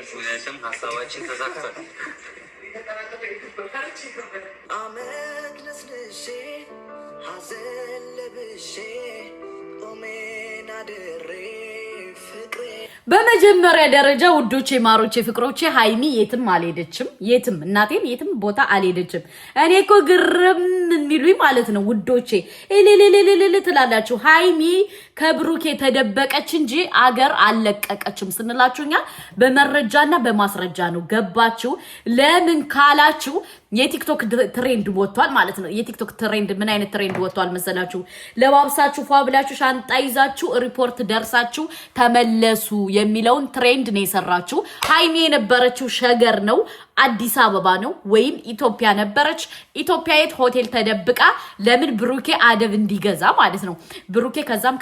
እውነትም ሀሳባችን ተሳክቷል። አመት ነስንሼ ሐዘን ለብሼ ኦሜን አድሬ ፍቅሬ። በመጀመሪያ ደረጃ ውዶቼ ማሮቼ ፍቅሮቼ ሃይሚ የትም አልሄደችም። የትም እናቴን የትም ቦታ አልሄደችም። እኔ እኮ ግርም የሚሉኝ ማለት ነው ውዶቼ እልልልልል ትላላችሁ። ሃይሚ ከብሩኬ ተደበቀች እንጂ አገር አልለቀቀችም ስንላችሁኛ በመረጃና በማስረጃ ነው። ገባችሁ? ለምን ካላችሁ የቲክቶክ ትሬንድ ወጥቷል ማለት ነው። የቲክቶክ ትሬንድ ምን አይነት ትሬንድ ወጥቷል መሰላችሁ? ለባብሳችሁ ፏብላችሁ ሻንጣ ይዛችሁ ሪፖርት ደርሳችሁ ተመለሱ የሚለውን ትሬንድ ነው የሰራችሁ። ሃይሚ የነበረችው ሸገር ነው አዲስ አበባ ነው ወይም ኢትዮጵያ ነበረች። ኢትዮጵያ የት ሆቴል ተደብቃ ለምን ብሩኬ አደብ እንዲገዛ ማለት ነው። ብሩኬ ከዛም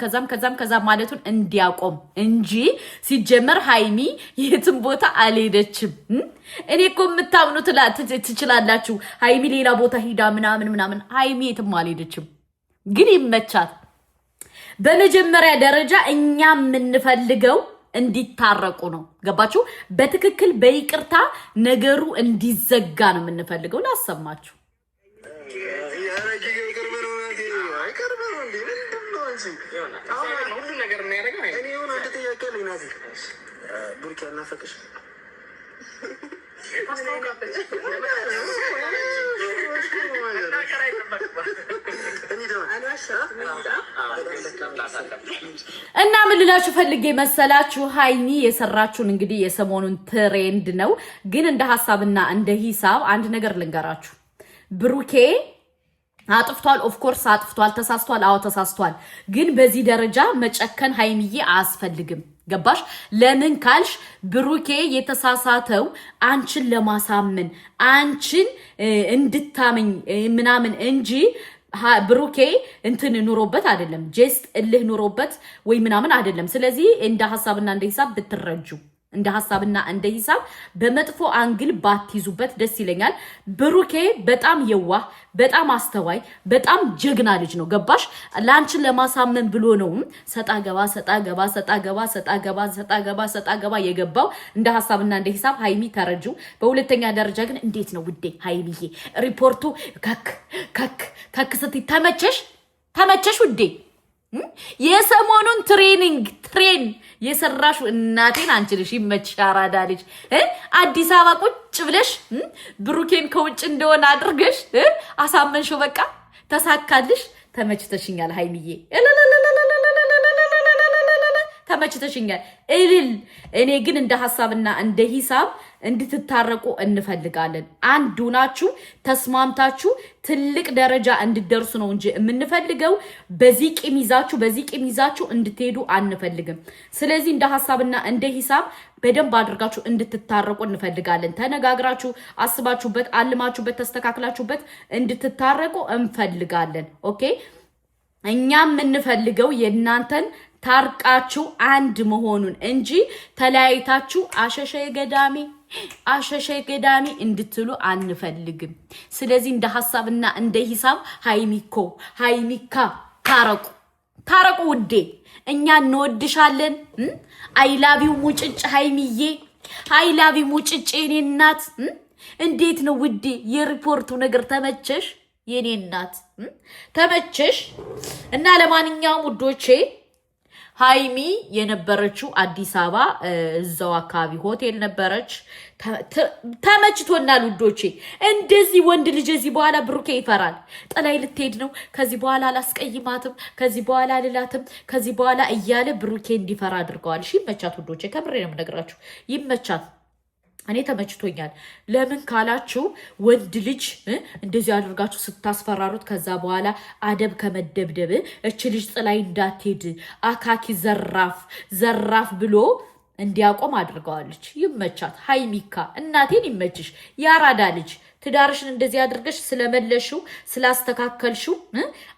ማለቱን እንዲያቆም እንጂ ሲጀመር ሃይሚ የትም ቦታ አልሄደችም። እኔ እኮ የምታምኑ ትችላላችሁ ሃይሚ ሌላ ቦታ ሂዳ ምናምን። ሃይሚ የትም አልሄደችም፣ ግን ይመቻት። በመጀመሪያ ደረጃ እኛ የምንፈልገው እንዲታረቁ ነው። ገባችሁ? በትክክል በይቅርታ ነገሩ እንዲዘጋ ነው የምንፈልገው። ላሰማችሁ እና ምን ልላችሁ ፈልጌ መሰላችሁ ሃይሚ የሰራችሁን እንግዲህ የሰሞኑን ትሬንድ ነው። ግን እንደ ሐሳብና እንደ ሂሳብ አንድ ነገር ልንገራችሁ። ብሩኬ አጥፍቷል፣ ኦፍ ኮርስ አጥፍቷል፣ ተሳስቷል፣ አዎ ተሳስቷል። ግን በዚህ ደረጃ መጨከን ሃይሚዬ አያስፈልግም። ገባሽ? ለምን ካልሽ ብሩኬ የተሳሳተው አንቺን ለማሳመን አንቺን እንድታመኝ ምናምን እንጂ ብሩኬ እንትን ኑሮበት አይደለም፣ ጀስት እልህ ኑሮበት ወይ ምናምን አይደለም። ስለዚህ እንደ ሐሳብና እንደ ሂሳብ ብትረጁ፣ እንደ ሐሳብና እንደ ሂሳብ በመጥፎ አንግል ባትይዙበት ደስ ይለኛል። ብሩኬ በጣም የዋህ፣ በጣም አስተዋይ፣ በጣም ጀግና ልጅ ነው። ገባሽ? ላንቺን ለማሳመን ብሎ ነው ሰጣ ገባ የገባው። እንደ ሐሳብና እንደ ሂሳብ ሃይሚ ተረጁ። በሁለተኛ ደረጃ ግን እንዴት ነው ውዴ ሃይሚዬ ሪፖርቱ ከክ ስትይ ተመቸሽ ውዴ? የሰሞኑን ትሬን የሰራሹ እናቴን አንችልሽ ይመችሽ። አራዳ ልጅ አዲስ አበባ ቁጭ ብለሽ ብሩኬን ከውጭ እንደሆነ አድርገሽ አሳመንሽው። በቃ ተሳካልሽ። ተመችተሽኛል ሃይሚዬ፣ ተመችተሽኛል እልል። እኔ ግን እንደ ሐሳብና እንደ ሂሳብ እንድትታረቁ እንፈልጋለን። አንዱ ናችሁ ተስማምታችሁ ትልቅ ደረጃ እንድትደርሱ ነው እንጂ የምንፈልገው በዚህ ቂም ይዛችሁ እንድትሄዱ አንፈልግም። ስለዚህ እንደ ሐሳብና እንደ ሂሳብ በደንብ አድርጋችሁ እንድትታረቁ እንፈልጋለን። ተነጋግራችሁ አስባችሁበት አልማችሁበት ተስተካክላችሁበት እንድትታረቁ እንፈልጋለን። ኦኬ? እኛ የምንፈልገው የእናንተን ታርቃችሁ አንድ መሆኑን እንጂ ተለያይታችሁ አሸሸ ገዳሚ እንድትሉ አንፈልግም። ስለዚህ እንደ ሐሳብና እንደ ሂሳብ ሃይሚካ ታረቁ ውዴ። እኛ እንወድሻለን። አይላቪው ሙጭጭ ሃይሚዬ፣ አይላቪው ሙጭጭ የኔ እናት። እንዴት ነው ውዴ የሪፖርቱ ነገር ተመቸሽ? የኔ እናት ተመቸሽ? እና ለማንኛውም ውዶቼ ሃይሚ የነበረችው አዲስ አበባ እዛው አካባቢ ሆቴል ነበረች። ተመችቶናል ውዶቼ። እንደዚህ ወንድ ልጅ እዚህ በኋላ ብሩኬ ይፈራል። ጥላይ ልትሄድ ነው፣ ከዚህ በኋላ አላስቀይማትም፣ ከዚህ በኋላ አልላትም፣ ከዚህ በኋላ እያለ ብሩኬ እንዲፈራ አድርገዋል። እሺ ይመቻት ውዶቼ፣ ከምሬ ነው የምነግራችሁ፣ ይመቻት። እኔ ተመችቶኛል። ለምን ካላችሁ ወንድ ልጅ እንደዚህ አድርጋችሁ ስታስፈራሩት ከዛ በኋላ አደብ ከመደብደብ እች ልጅ ጥላይ እንዳትሄድ አካኪ ዘራፍ ብሎ እንዲያቆም አድርገዋለች። ይመቻት ሃይሚካ፣ እናቴን ይመችሽ። ያራዳ ልጅ ትዳርሽን እንደዚህ አድርገሽ ስለመለሽው ስላስተካከልሽው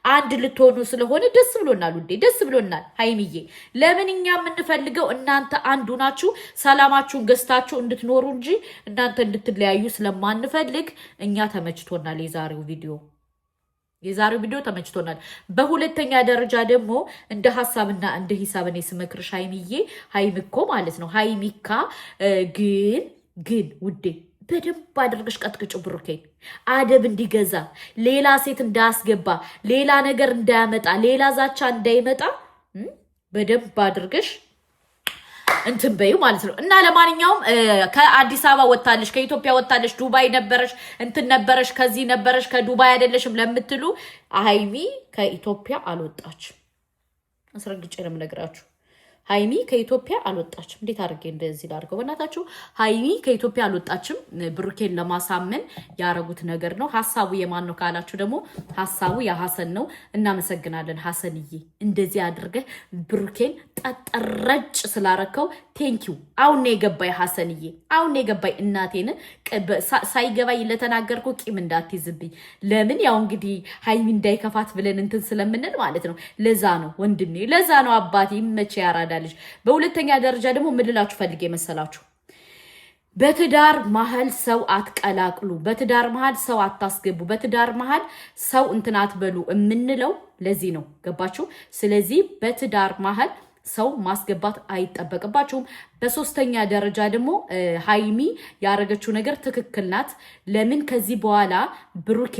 አንድ ልትሆኑ ስለሆነ ደስ ብሎናል ውዴ፣ ደስ ብሎናል ሃይሚዬ። ለምን እኛ የምንፈልገው እናንተ አንዱ ናችሁ ሰላማችሁን ገዝታችሁ እንድትኖሩ እንጂ እናንተ እንድትለያዩ ስለማንፈልግ እኛ ተመችቶናል የዛሬው ቪዲዮ። የዛሬው ቪዲዮ ተመችቶናል። በሁለተኛ ደረጃ ደግሞ እንደ ሐሳብና እንደ ሂሳብ እኔ ስመክርሽ ሃይሚኮ ማለት ነው ሃይሚካ ግን ውዴ በደንብ አድርገሽ ቀጥቅጭ ብሩኬን አደብ እንዲገዛ ሌላ ሴት እንዳያስገባ ሌላ ነገር እንዳያመጣ ሌላ ዛቻ እንዳይመጣ በደንብ አድርገሽ እንትን በዩ ማለት ነው። እና ለማንኛውም ከአዲስ አበባ ወጣለሽ ከኢትዮጵያ ወጣለሽ ዱባይ ነበረሽ እንትን ነበረሽ ከዚህ ነበረሽ ከዱባይ አይደለሽም ለምትሉ ሃይሚ ከኢትዮጵያ አልወጣችም። አስረግጬ ነው የምነግራችሁ። ሃይሚ ከኢትዮጵያ አልወጣችም። እንዴት አድርጌ እንደዚህ ላድርገው በእናታችሁ? ሃይሚ ከኢትዮጵያ አልወጣችም። ብሩኬን ለማሳመን ያረጉት ነገር ነው። ሐሳቡ የማን ነው ካላችሁ ደግሞ ሐሳቡ የሐሰን ነው። እናመሰግናለን ሐሰንዬ፣ እንደዚህ አድርገህ ብሩኬን ጠጠረጭ ስላረከው ቴንኪው። አሁን ነው የገባኝ ሐሰንዬ፣ አሁን ነው የገባኝ። እናቴን ሳይገባኝ ለተናገርኩ ቂም እንዳትይዝብኝ። ለምን ያው እንግዲህ ሃይሚ እንዳይከፋት ብለን እንትን ስለምንል ማለት ነው። ለዛ ነው ወንድሜ፣ ለዛ ነው አባቴ መቼ ያራዳ ልጅ። በሁለተኛ ደረጃ ደግሞ ምልላችሁ ፈልጌ መሰላችሁ በትዳር መሃል ሰው አትቀላቅሉ፣ በትዳር መሃል ሰው አታስገቡ፣ በትዳር መሃል ሰው እንትን አትበሉ የምንለው ለዚህ ነው። ገባችሁ? ስለዚህ በትዳር መሃል ሰው ማስገባት አይጠበቅባችሁም። በሶስተኛ ደረጃ ደግሞ ሃይሚ ያረገችው ነገር ትክክል ናት። ለምን ከዚህ በኋላ ብሩኬ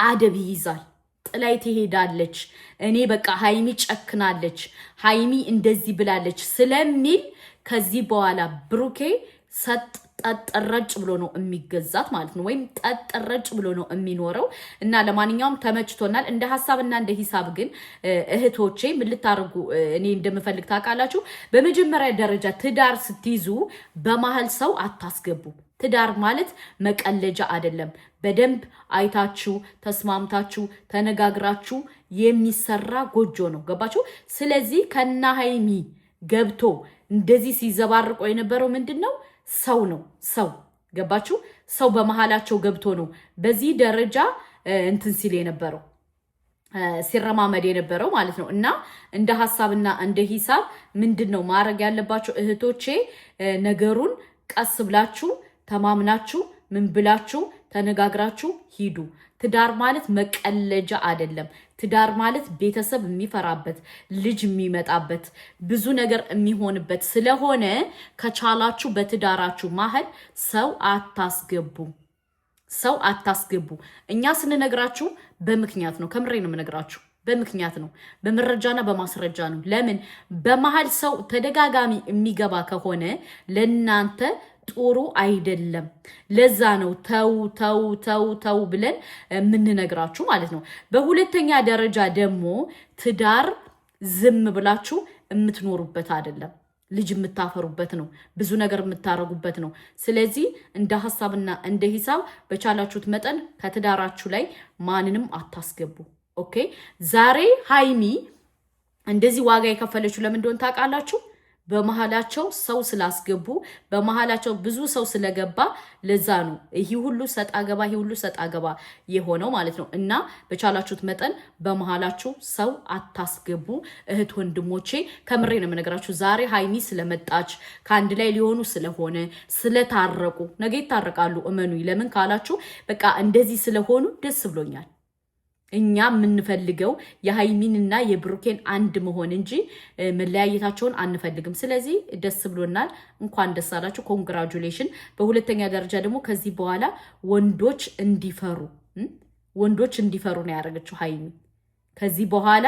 አደብ ይይዛል፣ ጥላይ ትሄዳለች። እኔ በቃ ሃይሚ ጨክናለች፣ ሃይሚ እንደዚህ ብላለች ስለሚል ከዚህ በኋላ ብሩኬ ጠጠረጭ ብሎ ነው የሚገዛት ማለት ነው። ወይም ጠጠረጭ ብሎ ነው የሚኖረው። እና ለማንኛውም ተመችቶናል። እንደ ሐሳብና እንደ ሂሳብ ግን እህቶቼ ምን ልታርጉ እኔ እንደምፈልግ ታውቃላችሁ? በመጀመሪያ ደረጃ ትዳር ስትይዙ በመሃል ሰው አታስገቡ። ትዳር ማለት መቀለጃ አይደለም። በደንብ አይታችሁ ተስማምታችሁ ተነጋግራችሁ የሚሰራ ጎጆ ነው። ገባችሁ? ስለዚህ ከና ሃይሚ ገብቶ እንደዚህ ሲዘባርቆ የነበረው ምንድነው? ሰው ነው። ሰው ገባችሁ? ሰው በመሃላቸው ገብቶ ነው በዚህ ደረጃ እንትን ሲል የነበረው ሲረማመድ የነበረው ማለት ነው። እና እንደ ሐሳብና እንደ ሂሳብ ምንድነው ማድረግ ያለባችሁ እህቶቼ? ነገሩን ቀስ ብላችሁ ተማምናችሁ ምን ብላችሁ ተነጋግራችሁ ሂዱ። ትዳር ማለት መቀለጃ አይደለም። ትዳር ማለት ቤተሰብ የሚፈራበት ልጅ የሚመጣበት ብዙ ነገር የሚሆንበት ስለሆነ ከቻላችሁ በትዳራችሁ መሃል ሰው አታስገቡ፣ ሰው አታስገቡ። እኛ ስንነግራችሁ በምክንያት ነው። ከምሬ ነው የምነግራችሁ። በምክንያት ነው፣ በመረጃና በማስረጃ ነው። ለምን በመሃል ሰው ተደጋጋሚ የሚገባ ከሆነ ለናንተ ጥሩ አይደለም። ለዛ ነው ተው ተው ተው ተው ብለን የምንነግራችሁ ማለት ነው። በሁለተኛ ደረጃ ደግሞ ትዳር ዝም ብላችሁ የምትኖሩበት አይደለም፣ ልጅ የምታፈሩበት ነው፣ ብዙ ነገር የምታረጉበት ነው። ስለዚህ እንደ ሐሳብና እንደ ሂሳብ በቻላችሁት መጠን ከትዳራችሁ ላይ ማንንም አታስገቡ። ኦኬ። ዛሬ ሃይሚ እንደዚህ ዋጋ የከፈለችው ለምን እንደሆነ ታውቃላችሁ? በመሃላቸው ሰው ስላስገቡ፣ በመሃላቸው ብዙ ሰው ስለገባ ለዛ ነው ይሄ ሁሉ ሰጣ ገባ የሆነው ማለት ነው። እና በቻላችሁት መጠን በመሃላችሁ ሰው አታስገቡ እህት ወንድሞቼ። ከምሬ ነው የምነግራችሁ። ዛሬ ሃይሚ ስለመጣች ከአንድ ላይ ሊሆኑ ስለሆነ ስለታረቁ፣ ነገ ይታረቃሉ እመኑ። ለምን ካላችሁ በቃ እንደዚህ ስለሆኑ ደስ ብሎኛል። እኛ የምንፈልገው የሃይሚንና የብሩኬን አንድ መሆን እንጂ መለያየታቸውን አንፈልግም። ስለዚህ ደስ ብሎናል። እንኳን ደስ አላችሁ። ኮንግራጁሌሽን። በሁለተኛ ደረጃ ደግሞ ከዚህ በኋላ ወንዶች እንዲፈሩ ነው ያደረገችው ሃይሚ። ከዚህ በኋላ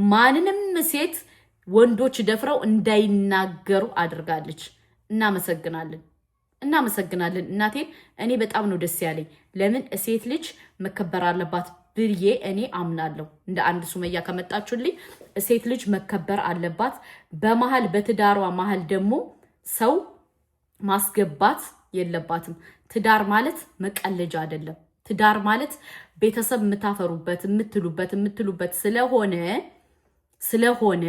ማንንም ሴት ወንዶች ደፍረው እንዳይናገሩ አድርጋለች። እናመሰግናለን እናቴን። እኔ በጣም ነው ደስ ያለኝ። ለምን ሴት ልጅ መከበር አለባት ብዬ እኔ አምናለሁ። እንደ አንድ ሱመያ ከመጣችሁልኝ ሴት ልጅ መከበር አለባት። በመሃል በትዳሯ መሃል ደግሞ ሰው ማስገባት የለባትም። ትዳር ማለት መቀለጃ አይደለም። ትዳር ማለት ቤተሰብ የምታፈሩበት የምትሉበት ስለሆነ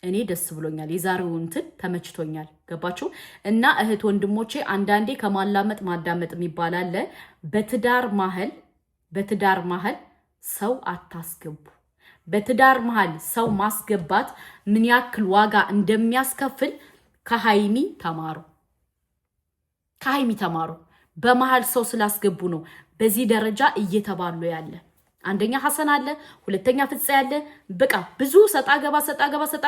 እኔ ደስ ብሎኛል። የዛሬው እንትን ተመችቶኛል። ገባችሁ? እና እህት ወንድሞቼ አንዳንዴ ከማላመጥ ማዳመጥ የሚባል አለ። በትዳር መሃል ሰው አታስገቡ። በትዳር መሃል ሰው ማስገባት ምን ያክል ዋጋ እንደሚያስከፍል ከሃይሚ ተማሩ። በመሃል ሰው ስላስገቡ ነው በዚህ ደረጃ እየተባሉ ያለ። አንደኛ ሐሰን አለ፣ ሁለተኛ ፍፄ አለ። በቃ ብዙ ሰጣ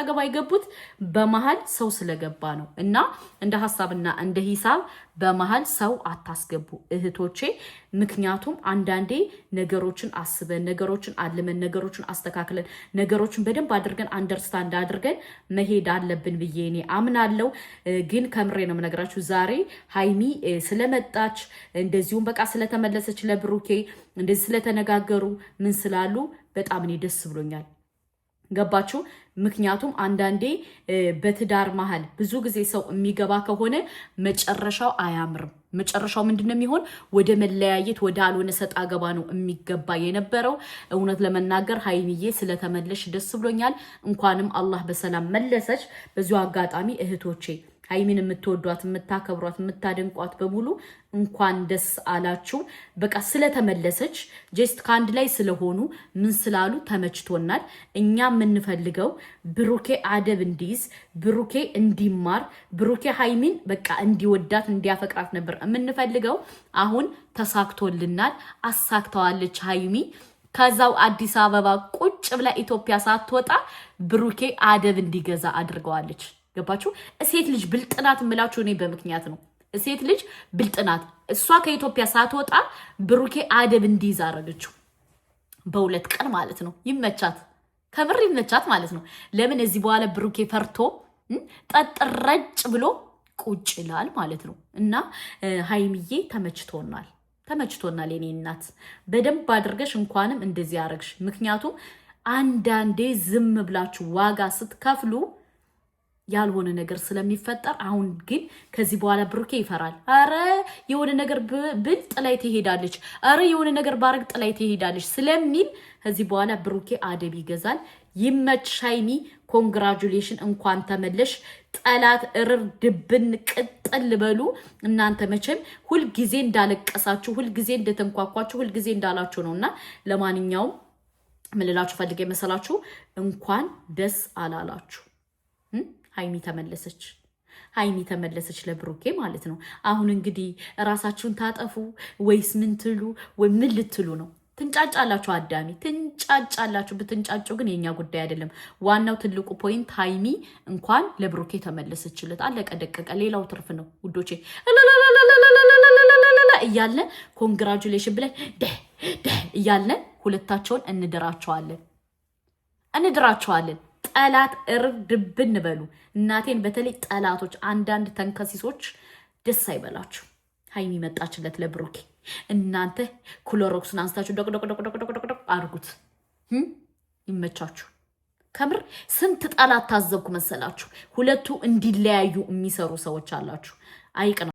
ገባ የገቡት በመሃል ሰው ስለገባ ነው። እና እንደ ሐሳብና እንደ ሂሳብ በመሃል ሰው አታስገቡ እህቶቼ። ምክንያቱም አንዳንዴ ነገሮችን አስበን ነገሮችን አልመን ነገሮችን አስተካክለን ነገሮችን በደንብ አድርገን አንደርስታንድ አድርገን መሄድ አለብን ብዬ እኔ አምናለሁ። ግን ከምሬ ነው የምነግራችሁ ዛሬ ሃይሚ ስለመጣች እንደዚሁም በቃ ስለተመለሰች ለብሩኬ እንደዚህ ስለተነጋገሩ ምን ስላሉ በጣም እኔ ደስ ብሎኛል። ገባችሁ? ምክንያቱም አንዳንዴ በትዳር መሃል ብዙ ጊዜ ሰው የሚገባ ከሆነ መጨረሻው አያምርም። መጨረሻው ምንድነው የሚሆን? ወደ መለያየት ወደ አልሆነ ሰጣ ገባ ነው የሚገባ የነበረው። እውነት ለመናገር ሃይሚዬ ስለተመለሽ ደስ ብሎኛል። እንኳንም አላህ በሰላም መለሰች። በዚሁ አጋጣሚ እህቶቼ ሃይሚን የምትወዷት የምታከብሯት የምታደንቋት በሙሉ እንኳን ደስ አላችሁ። በቃ ስለተመለሰች ጀስት ከአንድ ላይ ስለሆኑ ምን ስላሉ ተመችቶናል። እኛ የምንፈልገው ብሩኬ አደብ እንዲይዝ ብሩኬ እንዲማር ብሩኬ ሃይሚን በቃ እንዲወዳት እንዲያፈቅራት ነበር የምንፈልገው። አሁን ተሳክቶልናል። አሳክተዋለች ሃይሚ። ከዛው አዲስ አበባ ቁጭ ብላ ኢትዮጵያ ሳትወጣ ብሩኬ አደብ እንዲገዛ አድርገዋለች። ገባችሁ? ሴት ልጅ ብልጥናት የምላችሁ እኔ በምክንያት ነው። ሴት ልጅ ብልጥናት። እሷ ከኢትዮጵያ ሳትወጣ ብሩኬ አደብ እንዲይዝ አረገችው። በሁለት ቀን ማለት ነው። ይመቻት፣ ከምር ይመቻት ማለት ነው። ለምን እዚህ በኋላ ብሩኬ ፈርቶ ጠጥረጭ ብሎ ቁጭ ይላል ማለት ነው። እና ሃይሚዬ ተመችቶናል የኔ እናት። በደንብ አድርገሽ እንኳንም እንደዚህ ያረግሽ። ምክንያቱም አንዳንዴ ዝም ብላችሁ ዋጋ ስትከፍሉ ያልሆነ ነገር ስለሚፈጠር አሁን ግን ከዚህ በኋላ ብሩኬ ይፈራል። አረ የሆነ ነገር ብል ጥላይ ትሄዳለች፣ አረ የሆነ ነገር ባረግ ጥላይ ትሄዳለች ስለሚል ከዚህ በኋላ ብሩኬ አደብ ይገዛል። ይመች ሃይሚ፣ ኮንግራጁሌሽን፣ እንኳን ተመለሽ። ጠላት እርር ድብን ቅጥል በሉ። እናንተ መቼም ሁልጊዜ እንዳለቀሳችሁ ሁልጊዜ እንደተንኳኳችሁ ሁልጊዜ እንዳላችሁ ነውና ለማንኛውም ምን ልላችሁ ፈልጌ መሰላችሁ? እንኳን ደስ አላላችሁ። ሃይሚ ተመለሰች ለብሩኬ ማለት ነው። አሁን እንግዲህ ራሳችሁን ታጠፉ ወይስ ምን ትሉ ወይ ምን ልትሉ ነው? ትንጫጫላችሁ፣ አዳሚ ትንጫጫላችሁ። ብትንጫጩ ግን የኛ ጉዳይ አይደለም። ዋናው ትልቁ ፖይንት ሃይሚ እንኳን ለብሩኬ ተመለሰችለት። አለቀ ደቀቀ። ሌላው ትርፍ ነው ውዶቼ። እያለ ኮንግራጁሌሽን ብለን እያለ ሁለታቸውን እንድራቸዋለን። ጠላት እርድብን በሉ። እናቴን በተለይ ጠላቶች፣ አንዳንድ ተንከሲሶች ደስ አይበላችሁ። ሃይሚ መጣችለት ለብሩኬ። እናንተ ክሎሮክስን አንስታችሁ ዶቅ አድርጉት። ይመቻችሁ። ከምር ስንት ጠላት ታዘብኩ መሰላችሁ? ሁለቱ እንዲለያዩ የሚሰሩ ሰዎች አላችሁ። አይቅ ነው።